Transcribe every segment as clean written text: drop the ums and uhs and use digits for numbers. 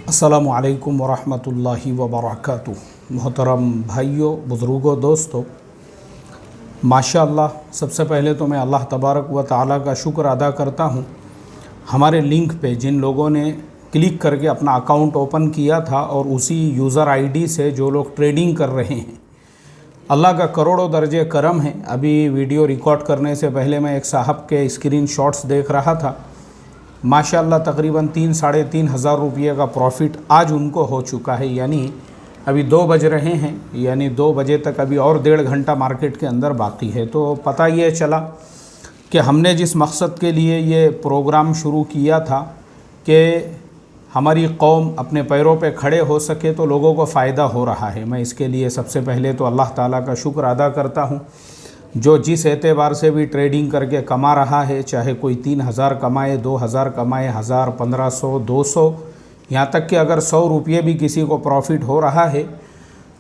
अस्सलामु अलैकुम वरहमतुल्लाहि वबरकातुहू। मोहतरम भाइयों, बुज़ुर्गों, दोस्तों, माशाअल्लाह सबसे पहले तो मैं अल्लाह तबारक व तआला का शुक्र अदा करता हूँ। हमारे लिंक पे जिन लोगों ने क्लिक करके अपना अकाउंट ओपन किया था और उसी यूज़र आईडी से जो लोग ट्रेडिंग कर रहे हैं, अल्लाह का करोड़ों दर्जे करम है। अभी वीडियो रिकॉर्ड करने से पहले मैं एक साहब के स्क्रीन शॉट्स देख रहा था। माशाअल्लाह तकरीबन 3-3.5 हज़ार रुपये का प्रॉफिट आज उनको हो चुका है। यानी अभी 2 बज रहे हैं, यानी 2 बजे तक अभी और 1.5 घंटा मार्केट के अंदर बाकी है। तो पता ये चला कि हमने जिस मकसद के लिए ये प्रोग्राम शुरू किया था कि हमारी कौम अपने पैरों पे खड़े हो सके, तो लोगों को फ़ायदा हो रहा है। मैं इसके लिए सबसे पहले तो अल्लाह ताला का शुक्र अदा करता हूँ, जो जिस एतबार से भी ट्रेडिंग करके कमा रहा है, चाहे कोई 3,000 कमाए, 2,000 कमाए, 1,000, 1,500, 200, यहाँ तक कि अगर 100 रुपये भी किसी को प्रॉफिट हो रहा है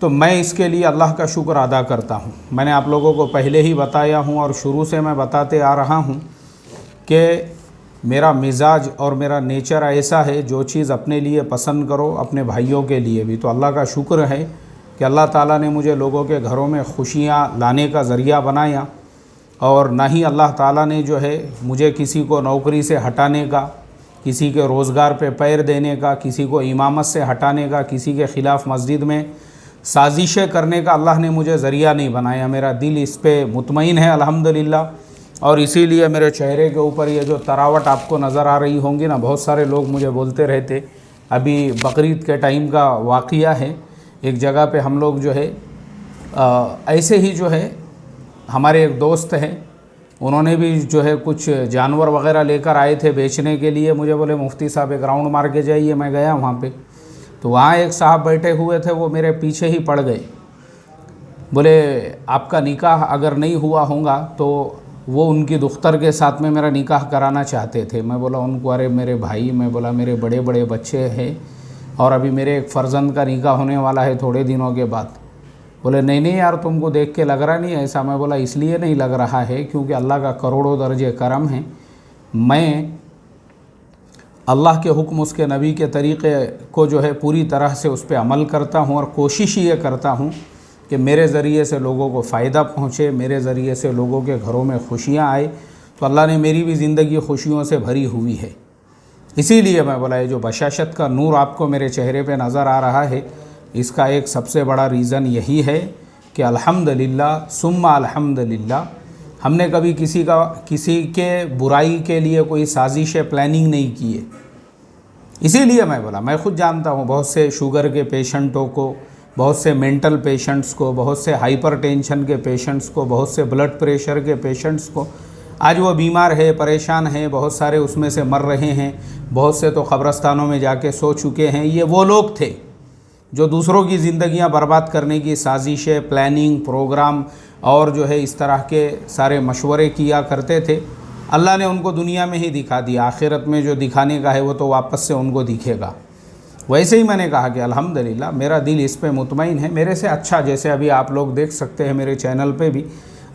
तो मैं इसके लिए अल्लाह का शुक्र अदा करता हूँ। मैंने आप लोगों को पहले ही बताया हूँ और शुरू से मैं बताते आ रहा हूँ कि मेरा मिजाज और मेरा नेचर ऐसा है, जो चीज़ अपने लिए पसंद करो अपने भाइयों के लिए भी। तो अल्लाह का शुक्र है कि अल्लाह ताला ने मुझे लोगों के घरों में खुशियाँ लाने का ज़रिया बनाया, और ना ही अल्लाह ताला ने जो है मुझे किसी को नौकरी से हटाने का, किसी के रोज़गार पे पैर देने का, किसी को इमामत से हटाने का, किसी के ख़िलाफ़ मस्जिद में साजिशें करने का अल्लाह ने मुझे ज़रिया नहीं बनाया। मेरा दिल इस पे मुतमईन है अल्हम्दुलिल्लाह, और इसीलिए मेरे चेहरे के ऊपर ये जो तरावट आपको नज़र आ रही होंगी ना, बहुत सारे लोग मुझे बोलते रहते। अभी बकरीद के टाइम का वाक़िया है, एक जगह पे हम लोग जो है ऐसे ही जो है हमारे एक दोस्त हैं, उन्होंने भी जो है कुछ जानवर वगैरह लेकर आए थे बेचने के लिए। मुझे बोले मुफ्ती साहब एक राउंड मार के जाइए। मैं गया वहाँ पे, तो वहाँ एक साहब बैठे हुए थे, वो मेरे पीछे ही पड़ गए। बोले आपका निकाह अगर नहीं हुआ होगा तो वो उनकी दुख्तर के साथ में मेरा निकाह कराना चाहते थे। मैं बोला उनको, अरे मेरे भाई, मैं बोला मेरे बड़े बड़े बच्चे हैं और अभी मेरे एक फ़र्जंद का निकाह होने वाला है थोड़े दिनों के बाद। बोले नहीं नहीं यार, तुमको देख के लग रहा नहीं ऐसा। मैं बोला इसलिए नहीं लग रहा है क्योंकि अल्लाह का करोड़ों दर्जे करम है। मैं अल्लाह के हुक्म, उसके नबी के तरीक़े को जो है पूरी तरह से उस पर अमल करता हूँ, और कोशिश ये करता हूँ कि मेरे ज़रिए से लोगों को फ़ायदा पहुँचे, मेरे ज़रिए से लोगों के घरों में खुशियाँ आए। तो अल्लाह ने मेरी भी ज़िंदगी खुशियों से भरी हुई है। इसीलिए मैं बोला ये जो बशाशत का नूर आपको मेरे चेहरे पे नज़र आ रहा है, इसका एक सबसे बड़ा रीज़न यही है कि अल्हम्दुलिल्लाह सुम्मा अल्हम्दुलिल्लाह, हमने कभी किसी के बुराई के लिए कोई साजिश प्लानिंग नहीं की है। इसीलिए मैं बोला, मैं ख़ुद जानता हूँ बहुत से शुगर के पेशेंटों को, बहुत से मेंटल पेशेंट्स को, बहुत से हाइपरटेंशन के पेशेंट्स को, बहुत से ब्लड प्रेशर के पेशेंट्स को। आज वो बीमार है, परेशान है, बहुत सारे उसमें से मर रहे हैं, बहुत से तो क़ब्रस्तानों में जाके सो चुके हैं। ये वो लोग थे जो दूसरों की ज़िंदगियां बर्बाद करने की साजिशें, प्लानिंग, प्रोग्राम और जो है इस तरह के सारे मशवरे किया करते थे। अल्लाह ने उनको दुनिया में ही दिखा दिया, आखिरत में जो दिखाने का है वो तो वापस से उनको दिखेगा। वैसे ही मैंने कहा कि अल्हम्दुलिल्लाह मेरा दिल इस पे मुतमईन है। मेरे से अच्छा, जैसे अभी आप लोग देख सकते हैं मेरे चैनल पे भी,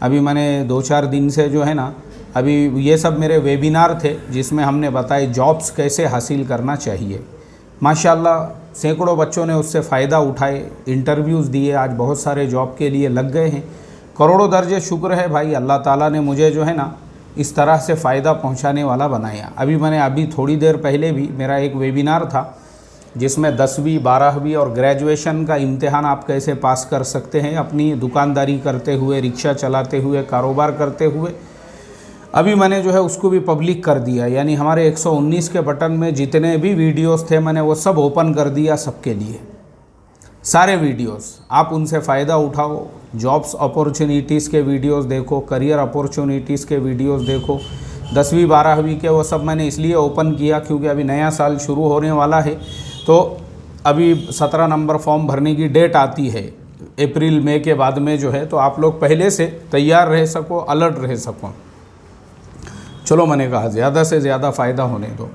अभी मैंने 2-4 दिन से जो है ना, अभी ये सब मेरे वेबिनार थे जिसमें हमने बताए जॉब्स कैसे हासिल करना चाहिए। माशाअल्लाह सैकड़ों बच्चों ने उससे फ़ायदा उठाए, इंटरव्यूज़ दिए, आज बहुत सारे जॉब के लिए लग गए हैं। करोड़ों दर्जे शुक्र है भाई, अल्लाह ताला ने मुझे जो है ना इस तरह से फ़ायदा पहुंचाने वाला बनाया। अभी थोड़ी देर पहले भी मेरा एक वेबिनार था जिसमें 10वीं, 12वीं और ग्रेजुएशन का इम्तिहान आप कैसे पास कर सकते हैं अपनी दुकानदारी करते हुए, रिक्शा चलाते हुए, कारोबार करते हुए। अभी मैंने जो है उसको भी पब्लिक कर दिया, यानी हमारे 119 के बटन में जितने भी वीडियोस थे मैंने वो सब ओपन कर दिया सबके लिए। सारे वीडियोस आप उनसे फ़ायदा उठाओ, जॉब्स अपॉर्चुनिटीज़ के वीडियोस देखो, करियर अपॉर्चुनिटीज़ के वीडियोस देखो। 10वीं 12वीं के वो सब मैंने इसलिए ओपन किया क्योंकि अभी नया साल शुरू होने वाला है, तो अभी 17 नंबर फॉर्म भरने की डेट आती है अप्रैल मई के बाद में जो है, तो आप लोग पहले से तैयार रह सको, अलर्ट रह सको। चलो मैंने कहा ज़्यादा से ज़्यादा फ़ायदा होने दो।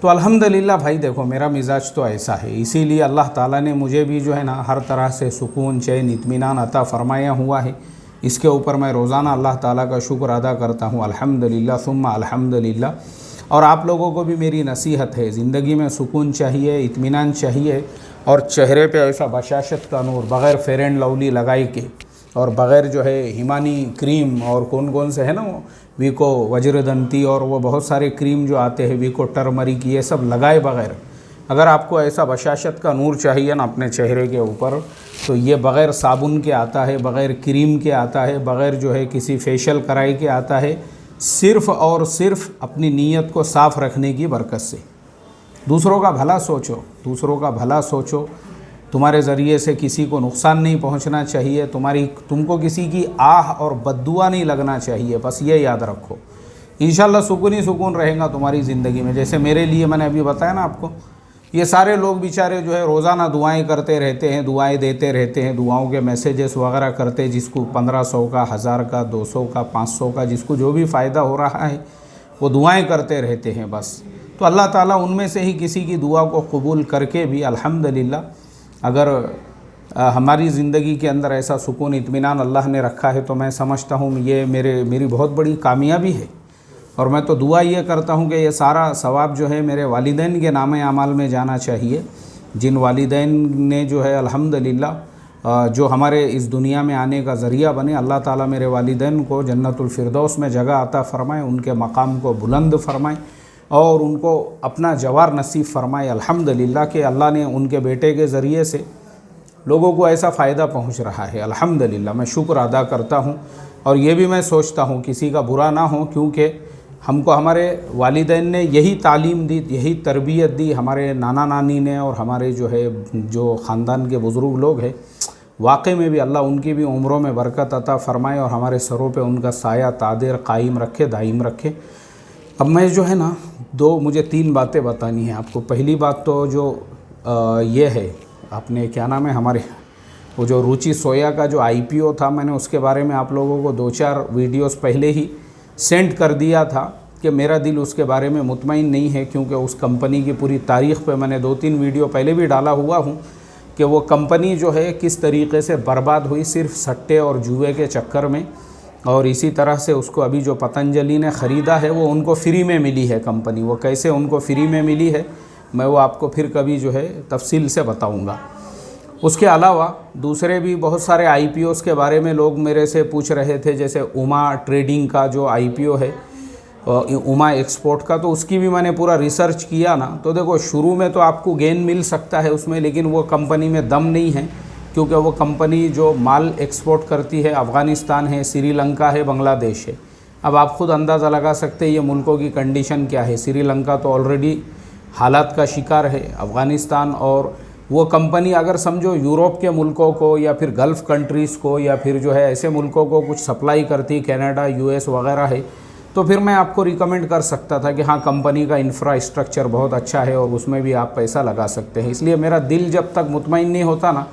तो अल्हम्दुलिल्लाह भाई देखो मेरा मिजाज तो ऐसा है, इसीलिए अल्लाह ताला ने मुझे भी जो है ना हर तरह से सुकून, चैन, इत्मीनान अता फ़रमाया हुआ है। इसके ऊपर मैं रोज़ाना अल्लाह ताला का शुक्र अदा करता हूँ, अल्हम्दुलिल्लाह सुम्मा अल्हम्दुलिल्लाह। और आप लोगों को भी मेरी नसीहत है, ज़िंदगी में सुकून चाहिए, इत्मीनान चाहिए और चेहरे पे ऐसा बशाशत का नूर, बग़ैर फेयर एंड लवली लगाई के और बग़ैर जो है हिमानी क्रीम और कौन कौन से है ना वो वीको वज्रदंती और वो बहुत सारे क्रीम जो आते हैं वीको टर्मरिक, ये सब लगाए बग़ैर अगर आपको ऐसा बशाशत का नूर चाहिए ना अपने चेहरे के ऊपर, तो ये बग़ैर साबुन के आता है, बग़ैर क्रीम के आता है, बग़ैर जो है किसी फेशियल कराई के आता है, सिर्फ़ और सिर्फ अपनी नीयत को साफ़ रखने की बरकत से। दूसरों का भला सोचो, दूसरों का भला सोचो, तुम्हारे ज़रिए से किसी को नुकसान नहीं पहुंचना चाहिए, तुमको किसी की आह और बद्दुआ नहीं लगना चाहिए, बस ये याद रखो। इंशाल्लाह सुकून ही सुकून रहेगा तुम्हारी ज़िंदगी में। जैसे मेरे लिए मैंने अभी बताया ना आपको, ये सारे लोग बेचारे जो है रोज़ाना दुआएं करते रहते हैं, दुआएं देते रहते हैं, दुआओं के मैसेजेस वगैरह करते हैं, जिसको 1500 का, 1000 का, 200 का, 500 का, जिसको जो भी फ़ायदा हो रहा है वो दुआएं करते रहते हैं बस। तो अल्लाह ताला उनमें से ही किसी की दुआ को कबूल करके भी अल्हम्दुलिल्लाह, अगर हमारी ज़िंदगी के अंदर ऐसा सुकून इत्मीनान अल्लाह ने रखा है तो मैं समझता हूँ ये मेरी बहुत बड़ी कामयाबी है। और मैं तो दुआ ये करता हूँ कि ये सारा सवाब जो है मेरे वालिदैन के नाम अमाल में जाना चाहिए, जिन वालिदैन ने जो है अल्हम्दुलिल्लाह जो हमारे इस दुनिया में आने का ज़रिया बने। अल्लाह ताला मेरे वालिदैन को जन्नतुल फिरदौस में जगह अता फ़रमाए, उनके मकाम को बुलंद फ़रमाए और उनको अपना जवार नसीब फ़रमाए अल्हम्दुलिल्लाह कि अल्लाह ने उनके बेटे के ज़रिए से लोगों को ऐसा फ़ायदा पहुँच रहा है। अल्हम्दुलिल्लाह मैं शुक्र अदा करता हूँ और ये भी मैं सोचता हूँ किसी का बुरा ना हो, क्योंकि हमको हमारे वालिदैन ने यही तालीम दी, यही तरबियत दी, हमारे नाना नानी ने और हमारे जो ख़ानदान के बुज़ुर्ग लोग हैं, वाकई में भी अल्लाह उनकी भी उम्रों में बरकत अता फ़रमाए और हमारे सरों पे उनका साया तादिर कायम रखे, दायम रखे। अब मैं जो है ना मुझे 3 बातें बतानी हैं आपको। पहली बात तो जो ये है, आपने क्या नाम है, हमारे वो जो रुचि सोया का जो IPO था, मैंने उसके बारे में आप लोगों को 2-4 वीडियोस पहले ही सेंड कर दिया था कि मेरा दिल उसके बारे में मुतमईन नहीं है, क्योंकि उस कंपनी की पूरी तारीख़ पे मैंने 2-3 वीडियो पहले भी डाला हुआ हूँ कि वो कंपनी जो है किस तरीके से बर्बाद हुई सिर्फ सट्टे और जुए के चक्कर में। और इसी तरह से उसको अभी जो पतंजलि ने ख़रीदा है वो उनको फ्री में मिली है कंपनी, वो कैसे उनको फ्री में मिली है मैं वो आपको फिर कभी जो है तफसील से बताऊँगा। उसके अलावा दूसरे भी बहुत सारे IPOs के बारे में लोग मेरे से पूछ रहे थे, जैसे उमा ट्रेडिंग का जो IPO है, उमा एक्सपोर्ट का, तो उसकी भी मैंने पूरा रिसर्च किया ना। तो देखो शुरू में तो आपको गेन मिल सकता है उसमें, लेकिन वो कंपनी में दम नहीं है, क्योंकि वो कंपनी जो माल एक्सपोर्ट करती है अफ़गानिस्तान है, श्रीलंका है, बांग्लादेश है। अब आप ख़ुद अंदाज़ा लगा सकते हैं ये मुल्कों की कंडीशन क्या है। श्रीलंका तो ऑलरेडी हालात का शिकार है, अफ़गानिस्तान, और वो कंपनी अगर समझो यूरोप के मुल्कों को या फिर गल्फ़ कंट्रीज़ को या फिर जो है ऐसे मुल्कों को कुछ सप्लाई करती, कनाडा, US वगैरह है, तो फिर मैं आपको रिकमेंड कर सकता था कि हाँ कंपनी का इंफ्रास्ट्रक्चर बहुत अच्छा है और उसमें भी आप पैसा लगा सकते हैं। इसलिए मेरा दिल जब तक मुतमईन नहीं होता ना,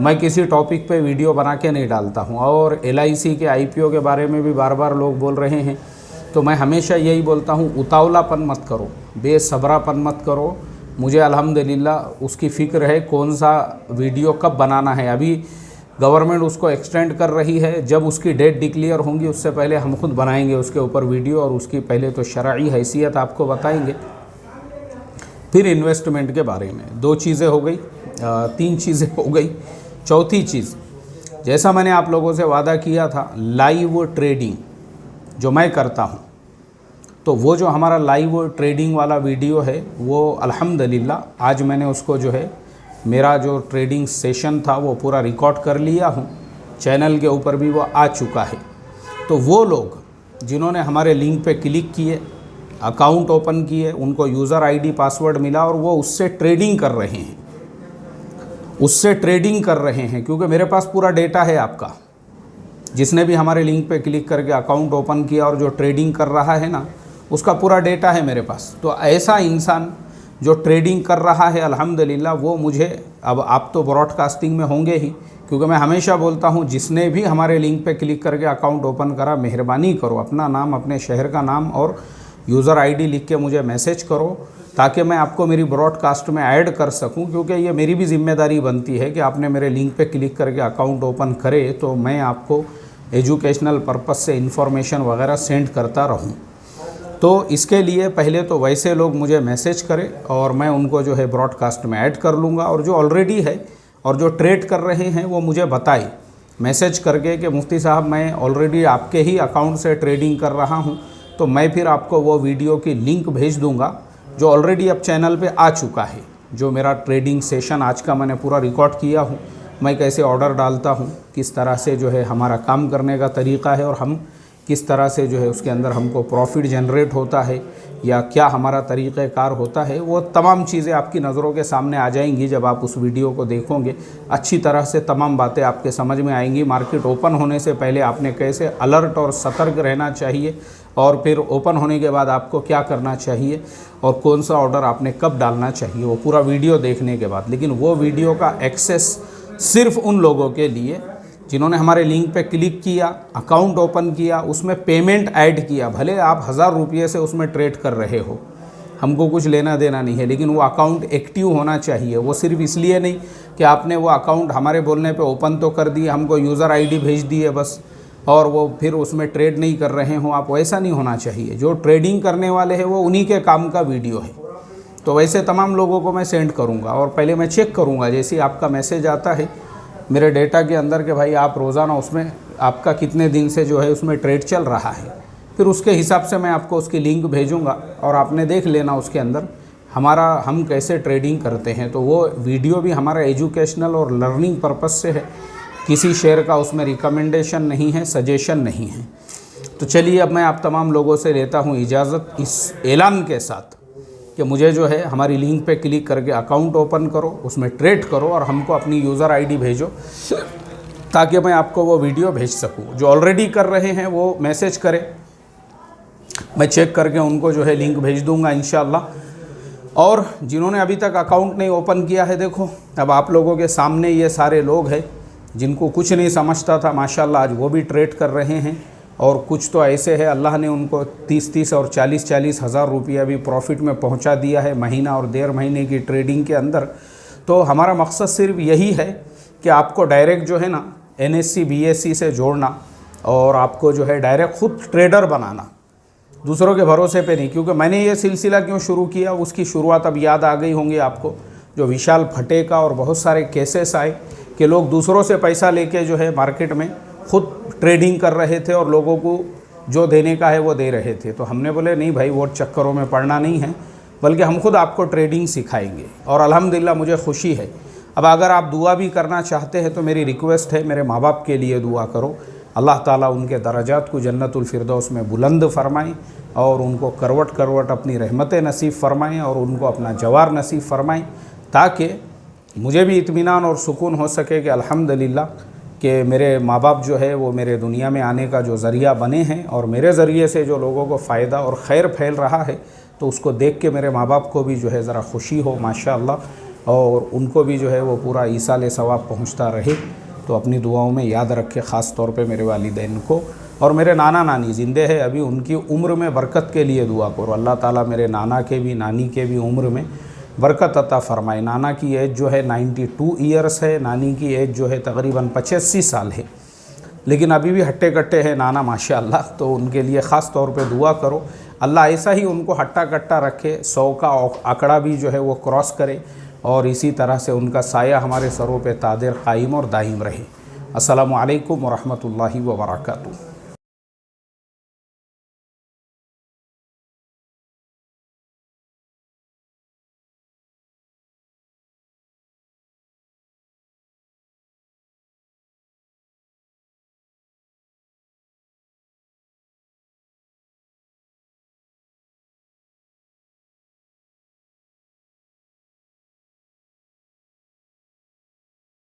मैं किसी टॉपिक पे वीडियो बना के नहीं डालता हूँ। और LIC के IPO के बारे में भी बार बार लोग बोल रहे हैं, तो मैं हमेशा यही बोलता हूँ, उतावलापन मत करो, बेसब्रापन मत करो। मुझे अल्हम्दुलिल्लाह उसकी फ़िक्र है कौन सा वीडियो कब बनाना है। अभी गवर्नमेंट उसको एक्सटेंड कर रही है, जब उसकी डेट डिक्लेयर होंगी उससे पहले हम खुद बनाएंगे उसके ऊपर वीडियो, और उसकी पहले तो शरई हैसियत आपको बताएंगे, फिर इन्वेस्टमेंट के बारे में। 2 चीज़ें हो गई, 3 चीज़ें हो गई। चौथी चीज़, जैसा मैंने आप लोगों से वादा किया था, लाइव ट्रेडिंग जो मैं करता हूँ, तो वो जो हमारा लाइव ट्रेडिंग वाला वीडियो है वो अल्हम्दुलिल्लाह आज मैंने उसको जो है मेरा जो ट्रेडिंग सेशन था वो पूरा रिकॉर्ड कर लिया हूँ, चैनल के ऊपर भी वो आ चुका है। तो वो लोग जिन्होंने हमारे लिंक पे क्लिक किए, अकाउंट ओपन किए, उनको यूज़र ID पासवर्ड मिला और वो उससे ट्रेडिंग कर रहे हैं, क्योंकि मेरे पास पूरा डेटा है आपका। जिसने भी हमारे लिंक पे क्लिक करके अकाउंट ओपन किया और जो ट्रेडिंग कर रहा है ना, उसका पूरा डेटा है मेरे पास। तो ऐसा इंसान जो ट्रेडिंग कर रहा है अल्हम्दुलिल्लाह, वो मुझे, अब आप तो ब्रॉडकास्टिंग में होंगे ही, क्योंकि मैं हमेशा बोलता हूँ जिसने भी हमारे लिंक पे क्लिक करके अकाउंट ओपन करा, मेहरबानी करो अपना नाम, अपने शहर का नाम और यूज़र ID लिख के मुझे मैसेज करो, ताकि मैं आपको मेरी ब्रॉडकास्ट में ऐड कर सकूं। क्योंकि ये मेरी भी ज़िम्मेदारी बनती है कि आपने मेरे लिंक पे क्लिक करके अकाउंट ओपन करे तो मैं आपको एजुकेशनल पर्पस से इंफॉर्मेशन वगैरह सेंड करता रहूं। तो इसके लिए पहले तो वैसे लोग मुझे मैसेज करें और मैं उनको जो है ब्रॉडकास्ट में ऐड कर लूँगा, और जो ऑलरेडी है और जो ट्रेड कर रहे हैं वो मुझे बताए मैसेज करके कि मुफ्ती साहब मैं ऑलरेडी आपके ही अकाउंट से ट्रेडिंग कर रहा हूँ, तो मैं फिर आपको वो वीडियो की लिंक भेज दूँगा जो ऑलरेडी अब चैनल पे आ चुका है। जो मेरा ट्रेडिंग सेशन आज का मैंने पूरा रिकॉर्ड किया हूँ, मैं कैसे ऑर्डर डालता हूँ, किस तरह से जो है हमारा काम करने का तरीक़ा है और हम किस तरह से जो है उसके अंदर हमको प्रॉफिट जनरेट होता है या क्या हमारा तरीक़ाकार होता है, वो तमाम चीज़ें आपकी नज़रों के सामने आ जाएंगी जब आप उस वीडियो को देखोगे। अच्छी तरह से तमाम बातें आपके समझ में आएंगी। मार्केट ओपन होने से पहले आपने कैसे अलर्ट और सतर्क रहना चाहिए, और फिर ओपन होने के बाद आपको क्या करना चाहिए और कौन सा ऑर्डर आपने कब डालना चाहिए, वो पूरा वीडियो देखने के बाद। लेकिन वो वीडियो का एक्सेस सिर्फ़ उन लोगों के लिए जिन्होंने हमारे लिंक पे क्लिक किया, अकाउंट ओपन किया, उसमें पेमेंट ऐड किया। भले आप 1000 रुपये से उसमें ट्रेड कर रहे हो, हमको कुछ लेना देना नहीं है, लेकिन वो अकाउंट एक्टिव होना चाहिए। वो सिर्फ इसलिए नहीं कि आपने वो अकाउंट हमारे बोलने पे ओपन तो कर दिए, हमको यूज़र आईडी भेज दी है बस, और वो फिर उसमें ट्रेड नहीं कर रहे हो आप, वैसा नहीं होना चाहिए। जो ट्रेडिंग करने वाले हैं वो उन्हीं के काम का वीडियो है। तो वैसे तमाम लोगों को मैं सेंड करूँगा और पहले मैं चेक करूँगा जैसे आपका मैसेज आता है मेरे डेटा के अंदर कि भाई आप रोज़ाना उसमें आपका कितने दिन से जो है उसमें ट्रेड चल रहा है, फिर उसके हिसाब से मैं आपको उसकी लिंक भेजूंगा और आपने देख लेना उसके अंदर हम कैसे ट्रेडिंग करते हैं। तो वो वीडियो भी हमारा एजुकेशनल और लर्निंग पर्पज़ से है, किसी शेयर का उसमें रिकमेंडेशन नहीं है, सजेशन नहीं है। तो चलिए अब मैं आप तमाम लोगों से लेता हूँ इजाज़त इस ऐलान के साथ कि मुझे जो है हमारी लिंक पे क्लिक करके अकाउंट ओपन करो, उसमें ट्रेड करो और हमको अपनी यूज़र आईडी भेजो ताकि मैं आपको वो वीडियो भेज सकूँ। जो ऑलरेडी कर रहे हैं वो मैसेज करें, मैं चेक करके उनको जो है लिंक भेज दूँगा इंशाअल्लाह। और जिन्होंने अभी तक अकाउंट नहीं ओपन किया है, देखो अब आप लोगों के सामने ये सारे लोग हैं जिनको कुछ नहीं समझता था, माशाल्लाह आज वो भी ट्रेड कर रहे हैं। और कुछ तो ऐसे है अल्लाह ने उनको 30-30 और 40-40 हज़ार रुपया भी प्रॉफिट में पहुंचा दिया है महीना और 1.5 महीने की ट्रेडिंग के अंदर। तो हमारा मकसद सिर्फ यही है कि आपको डायरेक्ट जो है ना NSE BSE से जोड़ना और आपको जो है डायरेक्ट ख़ुद ट्रेडर बनाना, दूसरों के भरोसे पे नहीं। क्योंकि मैंने ये सिलसिला क्यों शुरू किया, उसकी शुरुआत अब याद आ गई होंगी आपको, जो विशाल फटे का और बहुत सारे केसेस आए कि लोग दूसरों से पैसा लेके जो है मार्केट में ख़ुद ट्रेडिंग कर रहे थे और लोगों को जो देने का है वो दे रहे थे। तो हमने बोले नहीं भाई वो चक्करों में पड़ना नहीं है, बल्कि हम खुद आपको ट्रेडिंग सिखाएंगे। और अल्हम्दुलिल्लाह मुझे खुशी है। अब अगर आप दुआ भी करना चाहते हैं तो मेरी रिक्वेस्ट है, मेरे माँ बाप के लिए दुआ करो, अल्लाह ताला उनके दर्जात को जन्नतुल फिरदौस में बुलंद फरमाएँ और उनको करवट करवट अपनी रहमतें नसीब फरमाएँ और उनको अपना जवार नसीब फरमाएँ, ताकि मुझे भी इत्मीनान और सुकून हो सके कि अल्हम्दुलिल्लाह कि मेरे माँ बाप जो है वो मेरे दुनिया में आने का जो ज़रिया बने हैं और मेरे ज़रिए से जो लोगों को फ़ायदा और खैर फैल रहा है, तो उसको देख के मेरे माँ बाप को भी जो है ज़रा खुशी हो माशाअल्लाह, और उनको भी जो है वो पूरा ईसाल सवाब पहुँचता रहे। तो अपनी दुआओं में याद रखे, ख़ास तौर पे मेरे वालिदैन को। और मेरे नाना नानी ज़िंदे हैं अभी, उनकी उम्र में बरकत के लिए दुआ करो, अल्लाह ताला मेरे नाना के भी नानी के भी उम्र में बरकत अता फ़रमाए। नाना की एज जो है 92 ईयर्स है, नानी की एज जो है तकरीबन 85 साल है, लेकिन अभी भी हट्टे कट्टे हैं नाना माशाअल्लाह। तो उनके लिए ख़ास तौर पे दुआ करो, अल्लाह ऐसा ही उनको हट्टा कट्टा रखे, 100 का आंकड़ा भी जो है वो क्रॉस करे और इसी तरह से उनका साया हमारे सरों पे तादिर कायम और दायम रहे। अस्सलामु अलैकुम व रहमतुल्लाहि व बरकातुहू।